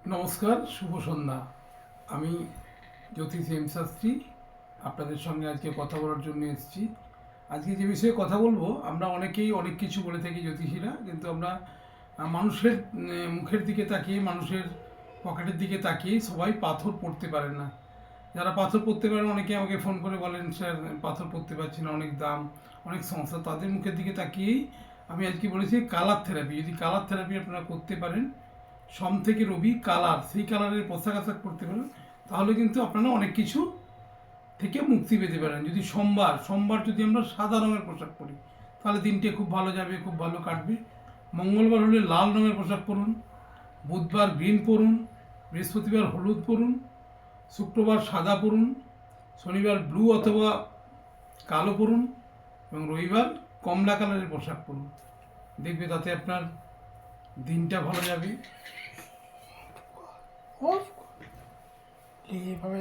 নমস্কার, শুভ সন্ধ্যা। আমি জ্যোতিষ এম শাস্ত্রী আপনাদের সঙ্গে আজকে কথা বলার জন্য এসেছি। আজকে যে বিষয়ে কথা বলবো, আমরা অনেকেই অনেক কিছু বলে থাকি জ্যোতিষীরা, কিন্তু আমরা মানুষের মুখের দিকে তাকিয়ে, মানুষের পকেটের দিকে তাকিয়ে সবাই পাথর পড়তে পারেন না। যারা পাথর পড়তে পারেন, অনেকে আমাকে ফোন করে বলেন, স্যার পাথর পড়তে পারছি না, অনেক দাম, অনেক সমস্যা। তাদের মুখের দিকে তাকিয়েই আমি আজকে বলেছি কালার থেরাপি। যদি কালার থেরাপি আপনারা করতে পারেন, সোম থেকে রবি কালার, সেই কালারের পোশাক আশাক পরতে পারেন, তাহলে কিন্তু আপনারা অনেক কিছু থেকে মুক্তি পেতে পারেন। যদি সোমবার সোমবার যদি আমরা সাদা রঙের পোশাক পরি, তাহলে দিনটি খুব ভালো যাবে, খুব ভালো কাটবে। মঙ্গলবার হলে লাল রঙের পোশাক পরুন, বুধবার গ্রিন পরুন, বৃহস্পতিবার হলুদ পরুন, শুক্রবার সাদা পরুন, শনিবার ব্লু অথবা কালো পরুন এবং রবিবার কমলা কালারের পোশাক পরুন। দেখবে তাতে আপনার দিনটা ভালো যাবে। এইভাবে